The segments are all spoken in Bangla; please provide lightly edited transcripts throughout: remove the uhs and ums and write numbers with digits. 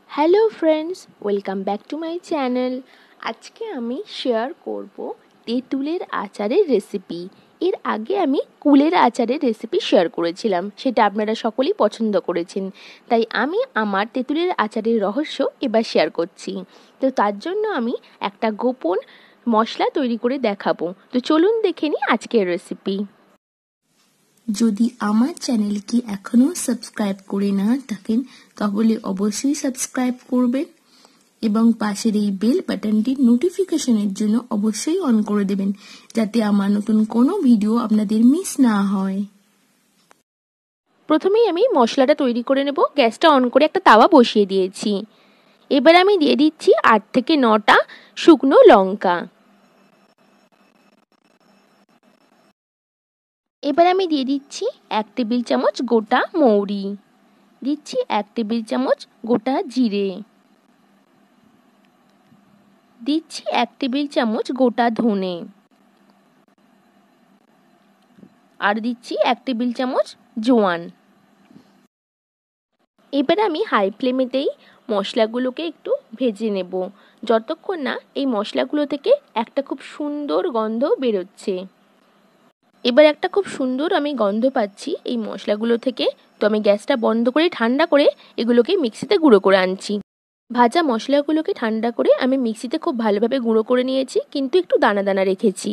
Hello friends, welcome back to my channel. আজকে আমি শেয়ার করব তেঁতুলের আচারের রেসিপি। এর আগে আমি কুলের আচারের রেসিপি শেয়ার করেছিলাম, সেটা আপনারা সকলেই পছন্দ করেছেন। তাই আমি আমার তেঁতুলের আচারের রহস্য এবার শেয়ার করছি। তো তার জন্য আমি একটা গোপন মশলা তৈরি করে দেখাবো। তো চলুন দেখে নিই আজকের রেসিপি। যদি আমার চ্যানেলকে এখনো সাবস্ক্রাইব করে না থাকেন তাহলে অবশ্যই সাবস্ক্রাইব করবেন এবং পাশের এই বেল বাটনটি নোটিফিকেশনের জন্য অবশ্যই অন করে দেবেন, যাতে আমার নতুন কোনো ভিডিও আপনাদের মিস না হয়। প্রথমেই আমি মশলাটা তৈরি করে নেব। গ্যাসটা অন করে একটা তাওয়া বসিয়ে দিয়েছি। এবার আমি দিয়ে দিচ্ছি 8 থেকে 9টা শুকনো লঙ্কা। এবার আমি দিয়ে দিচ্ছি 1 টেবিল চামচ গোটা মৌরি, দিচ্ছি 1 টেবিল চামচ গোটা জিরে, দিচ্ছি 1 টেবিল চামচ গোটা ধনে, আর দিচ্ছি 1 টেবিল চামচ জোয়ান। এবার আমি হাই ফ্লেমেতেই মশলাগুলোকে একটু ভেজে নেব, যতক্ষণ না এই মশলাগুলো থেকে একটা খুব সুন্দর গন্ধ বেরোচ্ছে। এবার একটা খুব সুন্দর আমি গন্ধ পাচ্ছি এই মশলাগুলো থেকে। তো আমি গ্যাসটা বন্ধ করে ঠান্ডা করে এগুলোকে মিক্সিতে গুঁড়ো করে আনছি। ভাজা মশলাগুলোকে ঠান্ডা করে আমি মিক্সিতে খুব ভালোভাবে গুঁড়ো করে নিয়েছি, কিন্তু একটু দানা দানা রেখেছি।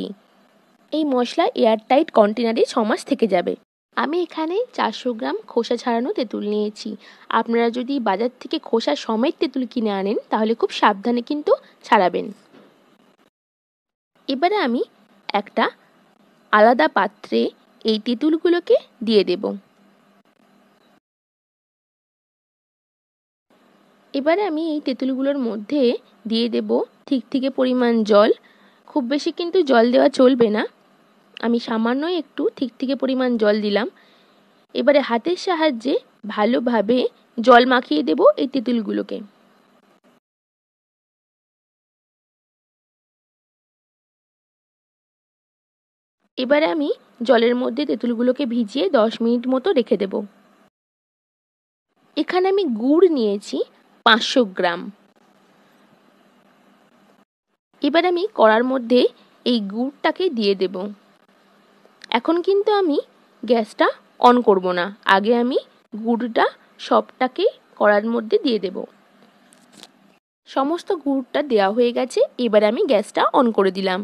এই মশলা এয়ারটাইট কন্টেনারে 6 মাস থেকে যাবে। আমি এখানে 400 গ্রাম খোসা ছাড়ানো তেঁতুল নিয়েছি। আপনারা যদি বাজার থেকে খোসা সমেত তেঁতুল কিনে আনেন তাহলে খুব সাবধানে কিন্তু ছাড়াবেন। এবারে আমি একটা আলাদা পাত্রে এই তেঁতুলগুলোকে দিয়ে দেব। এবারে আমি এই তেঁতুলগুলোর মধ্যে দিয়ে দেব ঠিকঠিকে পরিমাণ জল। খুব বেশি কিন্তু জল দেওয়া চলবে না, আমি সামান্যই একটু ঠিকঠিকে পরিমাণ জল দিলাম। এবারে হাতের সাহায্যে ভালোভাবে জল মাখিয়ে দেব এই তেঁতুলগুলোকে। এবারে আমি জলের মধ্যে তেঁতুলগুলোকে ভিজিয়ে 10 মিনিট মতো রেখে দেব। এখানে আমি গুড় নিয়েছি 500 গ্রাম। এবার আমি কড়ার মধ্যে এই গুড়টাকে দিয়ে দেব। এখন কিন্তু আমি গ্যাসটা অন করব না, আগে আমি গুড়টা সবটাকে কড়ার মধ্যে দিয়ে দেব। সমস্ত গুড়টা দেওয়া হয়ে গেছে। এবার আমি গ্যাসটা অন করে দিলাম।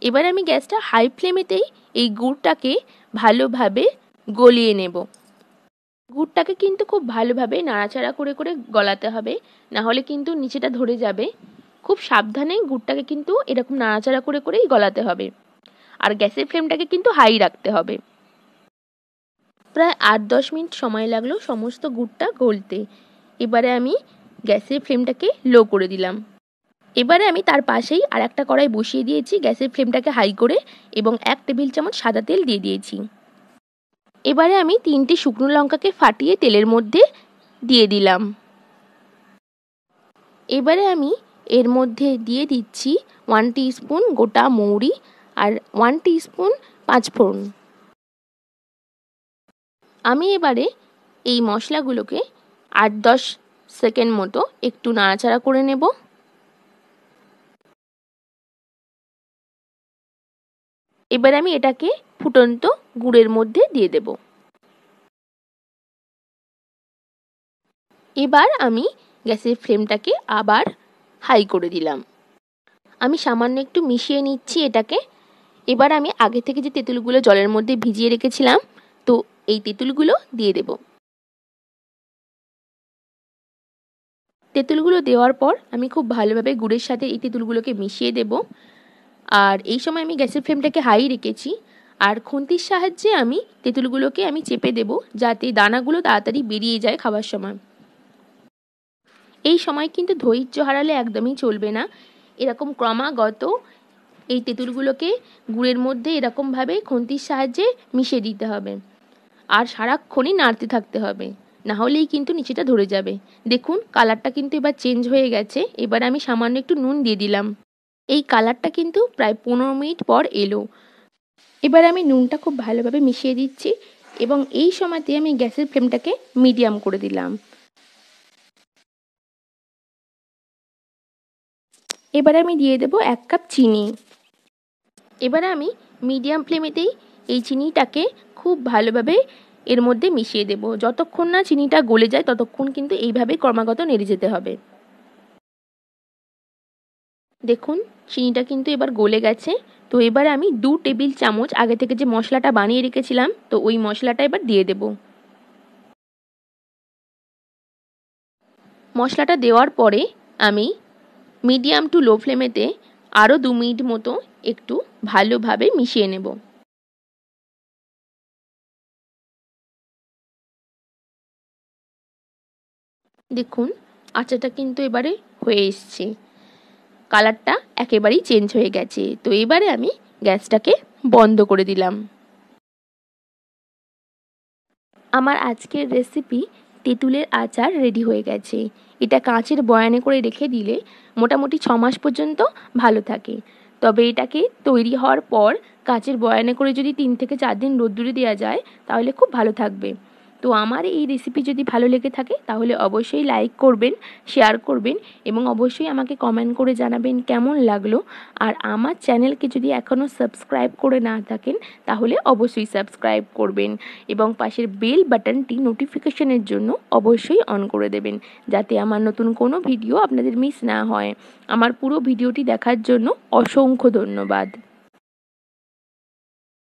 এবার আমি গ্যাসটা হাই ফ্লেমেতেই এই গুড়টাকে ভালোভাবে গলিয়ে নেব। গুড়টাকে কিন্তু খুব ভালোভাবে নাড়াচাড়া করে করে গলাতে হবে, না হলে কিন্তু নিচেটা ধরে যাবে। খুব সাবধানে গুড়টাকে কিন্তু এরকম নাড়াচাড়া করে করেই গলাতে হবে, আর গ্যাসের ফ্লেমটাকে কিন্তু হাই রাখতে হবে। প্রায় 8-10 মিনিট সময় লাগলো সমস্ত গুড়টা গলতে। এবারে আমি গ্যাসের ফ্লেমটাকে লো করে দিলাম। এবারে আমি তার পাশেই আর একটা কড়াই বসিয়ে দিয়েছি গ্যাসের ফ্লেমটাকে হাই করে, এবং 1 টেবিল চামচ সাদা তেল দিয়ে দিয়েছি। এবারে আমি 3টে শুকনো লঙ্কাকে ফাটিয়ে তেলের মধ্যে দিয়ে দিলাম। এবারে আমি এর মধ্যে দিয়ে দিচ্ছি 1 টিস্পুন গোটা মৌরি আর 1 টিস্পুন পাঁচফোড়ন। আমি এবারে এই মশলাগুলোকে 8-10 সেকেন্ড মতো একটু নাড়াচাড়া করে নেব। এবার আমি এটাকে ফুটন্ত গুড়ের মধ্যে দিয়ে দেব। এবার আমি গ্যাসের ফ্লেমটাকে আবার হাই করে দিলাম। আমি সামান্য একটু মিশিয়ে নিচ্ছি এটাকে। এবার আমি আগে থেকে যে তেঁতুলগুলো জলের মধ্যে ভিজিয়ে রেখেছিলাম, তো এই তেঁতুলগুলো দিয়ে দেব। তেঁতুলগুলো দেওয়ার পর আমি খুব ভালোভাবে গুড়ের সাথে এই তেঁতুলগুলোকে মিশিয়ে দেব। আর এই সময় আমি গ্যাসের ফ্লেমটাকে হাই রেখেছি, আর খুন্তির সাহায্যে আমি তেঁতুলগুলোকে আমি চেপে দেব, যাতে দানাগুলো তাড়াতাড়ি বেরিয়ে যায় খাবার সময়। এই সময় কিন্তু ধৈর্য হারালে একদমই চলবে না। এরকম ক্রমাগত এই তেঁতুলগুলোকে গুড়ের মধ্যে এরকমভাবে খুন্তির সাহায্যে মিশিয়ে দিতে হবে, আর সারাক্ষণই নাড়তে থাকতে হবে, না হলেই কিন্তু নিচেটা ধরে যাবে। দেখুন কালারটা কিন্তু এবার চেঞ্জ হয়ে গেছে। এবার আমি সামান্য একটু নুন দিয়ে দিলাম। এই কালারটা কিন্তু প্রায় 15 মিনিট পর এলো। এবার আমি নুনটা খুব ভালোভাবে মিশিয়ে দিচ্ছি, এবং এই সময়তে আমি গ্যাসের ফ্লেমটাকে মিডিয়াম করে দিলাম। এবার আমি দিয়ে দেব 1 কাপ চিনি। এবার আমি মিডিয়াম ফ্লেমেতেই এই চিনিটাকে খুব ভালোভাবে এর মধ্যে মিশিয়ে দেব। যতক্ষণ না চিনিটা গলে যায় ততক্ষণ কিন্তু এইভাবে ক্রমাগত নেড়ে যেতে হবে। দেখুন চিনিটা কিন্তু এবার গলে গেছে। তো এবার আমি 2 টেবিল চামচ আগে থেকে যে মশলাটা বানিয়ে রেখেছিলাম তো ওই মশলাটা এবার দিয়ে দেব। মশলাটা দেওয়ার পরে আমি মিডিয়াম টু লো ফ্লেমেতে আরও 2 মিনিট মতো একটু ভালোভাবে মিশিয়ে নেব। দেখুন আচারটা কিন্তু এবারে হয়ে এসছে, কালারটা একেবারেই চেঞ্জ হয়ে গেছে। তো এবারে আমি গ্যাসটাকে বন্ধ করে দিলাম। আমার আজকের রেসিপি তেঁতুলের আচার রেডি হয়ে গেছে। এটা কাঁচের বয়ানে করে রেখে দিলে মোটামুটি 6 মাস পর্যন্ত ভালো থাকে। তবে এটাকে তৈরি হওয়ার পর কাঁচের বয়ানে করে যদি 3 থেকে 4 দিন রোদ্দুরে দেওয়া যায় তাহলে খুব ভালো থাকবে। তো আমার এই রেসিপি যদি ভালো লেগে থাকে তাহলে অবশ্যই লাইক করবেন, শেয়ার করবেন এবং অবশ্যই আমাকে কমেন্ট করে জানাবেন কেমন লাগলো। আর আমার চ্যানেলকে যদি এখনও সাবস্ক্রাইব করে না থাকেন তাহলে অবশ্যই সাবস্ক্রাইব করবেন এবং পাশের বেল বাটনটি নোটিফিকেশনের জন্য অবশ্যই অন করে দেবেন, যাতে আমার নতুন কোনো ভিডিও আপনাদের মিস না হয়। আমার পুরো ভিডিওটি দেখার জন্য অসংখ্য ধন্যবাদ।